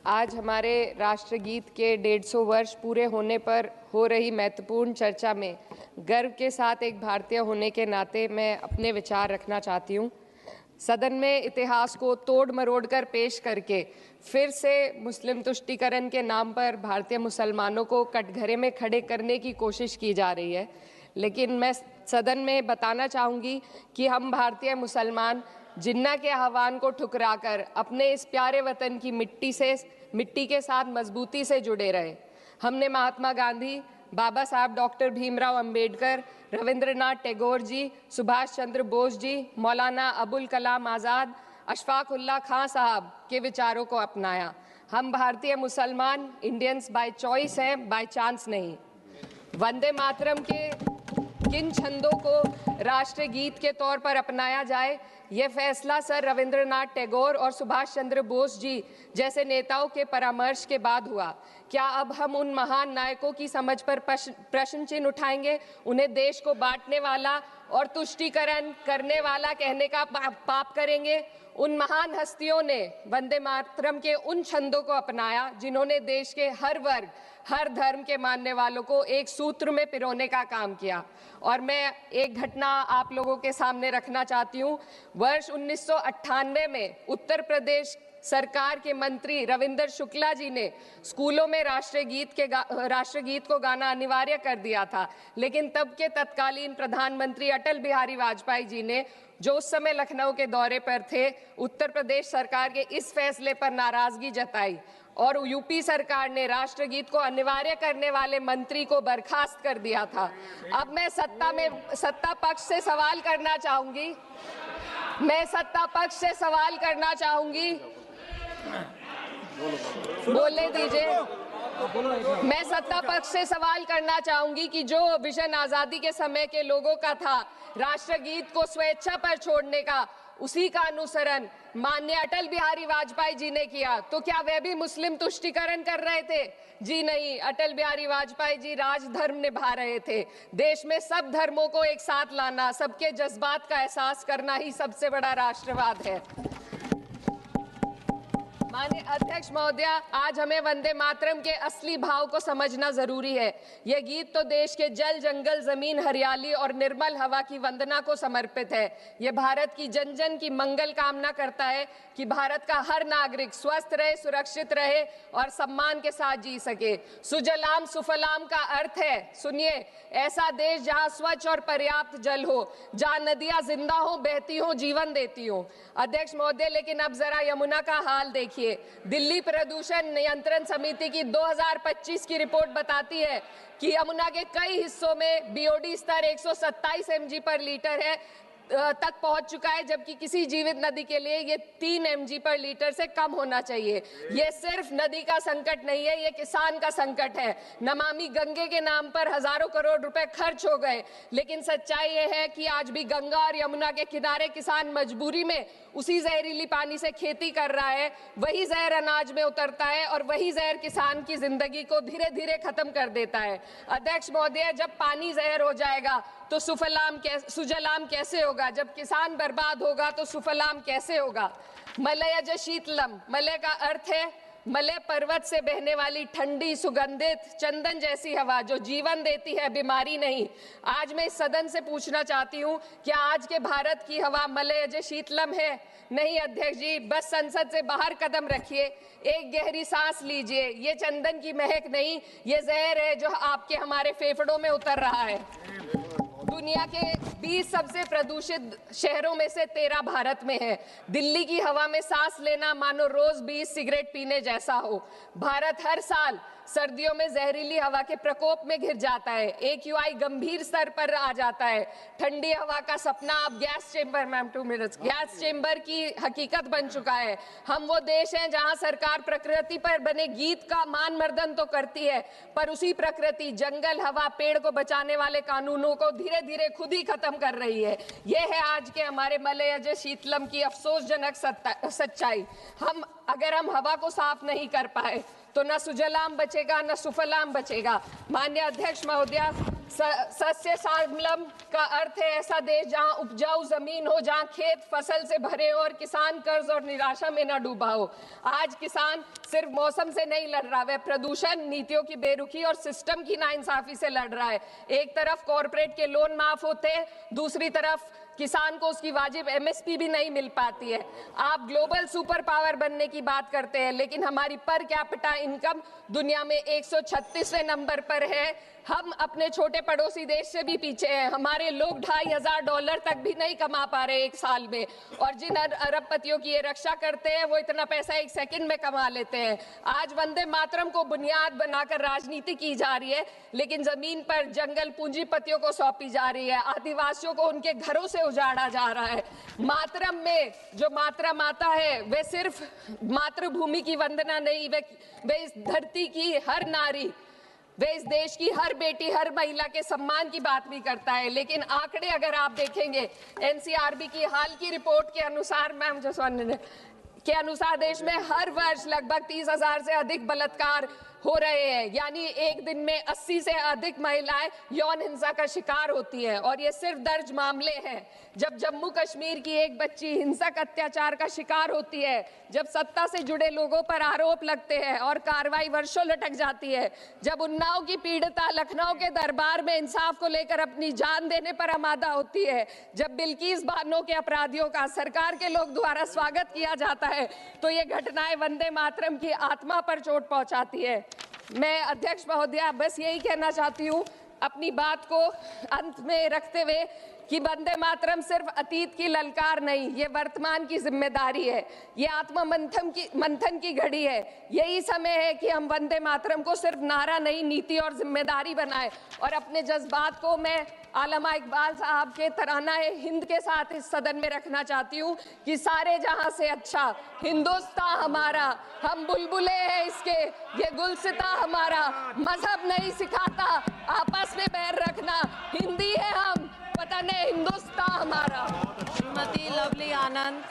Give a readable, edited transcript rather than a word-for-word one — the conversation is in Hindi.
आज हमारे राष्ट्रगीत के 150 वर्ष पूरे होने पर हो रही महत्वपूर्ण चर्चा में गर्व के साथ एक भारतीय होने के नाते मैं अपने विचार रखना चाहती हूँ। सदन में इतिहास को तोड़ मरोड़ कर पेश करके फिर से मुस्लिम तुष्टीकरण के नाम पर भारतीय मुसलमानों को कटघरे में खड़े करने की कोशिश की जा रही है। लेकिन मैं सदन में बताना चाहूँगी कि हम भारतीय मुसलमान जिन्ना के आह्वान को ठुकराकर अपने इस प्यारे वतन की मिट्टी के साथ मजबूती से जुड़े रहे। हमने महात्मा गांधी, बाबा साहब डॉक्टर भीमराव अंबेडकर, रविंद्रनाथ टैगोर जी, सुभाष चंद्र बोस जी, मौलाना अबुल कलाम आज़ाद, अशफाक उल्लाह खां साहब के विचारों को अपनाया। हम भारतीय मुसलमान इंडियंस बाय चॉइस हैं, बाय चांस नहीं। वंदे मातरम के किन छंदों को राष्ट्रगीत के तौर पर अपनाया जाए, ये फैसला सर रविंद्रनाथ टैगोर और सुभाष चंद्र बोस जी जैसे नेताओं के परामर्श के बाद हुआ। क्या अब हम उन महान नायकों की समझ पर प्रश्न चिन्ह उठाएंगे? उन्हें देश को बांटने वाला और तुष्टीकरण करने वाला कहने का पाप करेंगे? उन महान हस्तियों ने वंदे मातरम के उन छंदों को अपनाया जिन्होंने देश के हर वर्ग, हर धर्म के मानने वालों को एक सूत्र में पिरोने का काम किया। और मैं एक घटना आप लोगों के सामने रखना चाहती हूँ। वर्ष 1998 में उत्तर प्रदेश सरकार के मंत्री रविंदर शुक्ला जी ने स्कूलों में राष्ट्रगीत को गाना अनिवार्य कर दिया था। लेकिन तब के तत्कालीन प्रधानमंत्री अटल बिहारी वाजपेयी जी ने, जो उस समय लखनऊ के दौरे पर थे, उत्तर प्रदेश सरकार के इस फैसले पर नाराजगी जताई और यूपी सरकार ने राष्ट्रगीत को अनिवार्य करने वाले मंत्री को बर्खास्त कर दिया था। अब मैं सत्ता पक्ष से सवाल करना चाहूंगी, बोलने दीजिए। मैं सत्ता पक्ष से सवाल करना चाहूंगी कि जो विजन आजादी के समय के लोगों का था राष्ट्रगीत को स्वेच्छा पर छोड़ने का, उसी का अनुसरण माननीय अटल बिहारी वाजपेयी जी ने किया, तो क्या वे भी मुस्लिम तुष्टीकरण कर रहे थे? जी नहीं, अटल बिहारी वाजपेयी जी राजधर्म निभा रहे थे। देश में सब धर्मों को एक साथ लाना, सबके जज्बात का एहसास करना ही सबसे बड़ा राष्ट्रवाद है। माननीय अध्यक्ष महोदया, आज हमें वंदे मातरम के असली भाव को समझना जरूरी है। यह गीत तो देश के जल, जंगल, जमीन, हरियाली और निर्मल हवा की वंदना को समर्पित है। यह भारत की जन जन की मंगल कामना करता है कि भारत का हर नागरिक स्वस्थ रहे, सुरक्षित रहे और सम्मान के साथ जी सके। सुजलाम सुफलाम का अर्थ है, सुनिए, ऐसा देश जहां स्वच्छ और पर्याप्त जल हो, जहां नदियां जिंदा हो, बहती हो, जीवन देती हो। अध्यक्ष महोदय, लेकिन अब जरा यमुना का हाल देखिए। दिल्ली प्रदूषण नियंत्रण समिति की 2025 की रिपोर्ट बताती है कि यमुना के कई हिस्सों में बीओडी स्तर 127 mg पर लीटर है तक पहुंच चुका है, जबकि किसी जीवित नदी के लिए ये 3 mg पर लीटर से कम होना चाहिए। ये सिर्फ नदी का संकट नहीं है, ये किसान का संकट है। नमामि गंगे के नाम पर हजारों करोड़ रुपए खर्च हो गए, लेकिन सच्चाई ये है कि आज भी गंगा और यमुना के किनारे किसान मजबूरी में उसी जहरीली पानी से खेती कर रहा है। वही जहर अनाज में उतरता है और वही जहर किसान की जिंदगी को धीरे धीरे खत्म कर देता है। अध्यक्ष महोदय, जब पानी जहर हो जाएगा तो सुजलाम कैसे होगा? जब किसान बर्बाद होगा तो सुफलाम कैसे होगा? मलयज शीतलम, मलय का अर्थ है मलय पर्वत से बहने वाली ठंडी, सुगंधित, चंदन जैसी हवा जो जीवन देती है, बीमारी नहीं। आज मैं इस सदन से पूछना चाहती हूँ, क्या आज के भारत की हवा मलयज शीतलम है? नहीं अध्यक्ष जी, बस संसद से बाहर कदम रखिए, एक गहरी सांस लीजिए। ये चंदन की महक नहीं, ये जहर है जो आपके हमारे फेफड़ों में उतर रहा है। दुनिया के 20 सबसे प्रदूषित शहरों में से 13 भारत में है। दिल्ली की हवा में सांस लेना मानो रोज 20 सिगरेट पीने जैसा हो। भारत हर साल सर्दियों में जहरीली हवा के प्रकोप में घिर जाता है। AQI गंभीर स्तर पर आ जाता है। ठंडी हवा का सपना अब गैस चेंबर की हकीकत बन चुका है। हम वो देश हैं जहां सरकार प्रकृति पर बने गीत का मान मर्दन तो करती है, पर उसी प्रकृति, जंगल, हवा, पेड़ को बचाने वाले कानूनों को धीरे धीरे खुद ही खत्म कर रही है। ये है आज के हमारे मलयज शीतलम की अफसोसजनक सच्चाई। अगर हम हवा को साफ नहीं कर पाए तो न सुजलाम बचेगा, न सुफलाम बचेगा। माननीय अध्यक्ष महोदया, सस्य श्यामलम का अर्थ है ऐसा देश जहां उपजाऊ जमीन हो, जहां खेत फसल से भरे हो और किसान कर्ज और निराशा में न डूबा हो। आज किसान सिर्फ मौसम से नहीं लड़ रहा, वह प्रदूषण, नीतियों की बेरुखी और सिस्टम की नाइंसाफी से लड़ रहा है। एक तरफ कॉरपोरेट के लोन माफ होते हैं, दूसरी तरफ किसान को उसकी वाजिब एमएसपी भी नहीं मिल पाती है। आप ग्लोबल सुपर पावर बनने की बात करते हैं, लेकिन हमारी पर कैपिटा इनकम दुनिया में 136वें नंबर पर है। हम अपने छोटे पड़ोसी देश से भी पीछे हैं। हमारे लोग $2,500 तक भी नहीं कमा पा रहे एक साल में, और जिन अरबपतियों की ये रक्षा करते हैं वो इतना पैसा एक सेकंड में कमा लेते हैं। आज वंदे मातरम को बुनियाद बनाकर राजनीति की जा रही है, लेकिन जमीन पर जंगल पूंजीपतियों को सौंपी जा रही है, आदिवासियों को उनके घरों से उजाड़ा जा रहा है। मातरम में जो मात्रा माता है वे सिर्फ मातृभूमि की वंदना नहीं, वे इस धरती की हर नारी, वे इस देश की हर बेटी, हर महिला के सम्मान की बात भी करता है। लेकिन आंकड़े अगर आप देखेंगे, एनसीआरबी की हाल की रिपोर्ट के अनुसार, मैम जसवंत के अनुसार देश में हर वर्ष लगभग 30,000 से अधिक बलात्कार हो रहे हैं, यानी एक दिन में 80 से अधिक महिलाएं यौन हिंसा का शिकार होती हैं, और ये सिर्फ दर्ज मामले हैं। जब जम्मू कश्मीर की एक बच्ची हिंसक अत्याचार का शिकार होती है, जब सत्ता से जुड़े लोगों पर आरोप लगते हैं और कार्रवाई वर्षों लटक जाती है, जब उन्नाव की पीड़िता लखनऊ के दरबार में इंसाफ को लेकर अपनी जान देने पर आमादा होती है, जब बिल्किस बानो के अपराधियों का सरकार के लोग द्वारा स्वागत किया जाता है, तो ये घटनाएं वंदे मातरम की आत्मा पर चोट पहुंचाती है। मैं अध्यक्ष महोदया बस यही कहना चाहती हूँ अपनी बात को अंत में रखते हुए कि वंदे मातरम सिर्फ अतीत की ललकार नहीं, ये वर्तमान की जिम्मेदारी है, ये आत्मा मंथन की घड़ी है। यही समय है कि हम वंदे मातरम को सिर्फ नारा नहीं, नीति और जिम्मेदारी बनाएं। और अपने जज्बात को मैं आलमा इकबाल साहब के तराना-ए-हिंद के साथ इस सदन में रखना चाहती हूँ कि सारे जहां से अच्छा हिंदुस्तान हमारा, हम बुलबुले हैं इसके, ये गुलसिता हमारा, मजहब नहीं सिखाता आपस में बैर रखना, हिंदी है हम, वतन है हिंदुस्तान हमारा। श्रीमती लवली आनंद।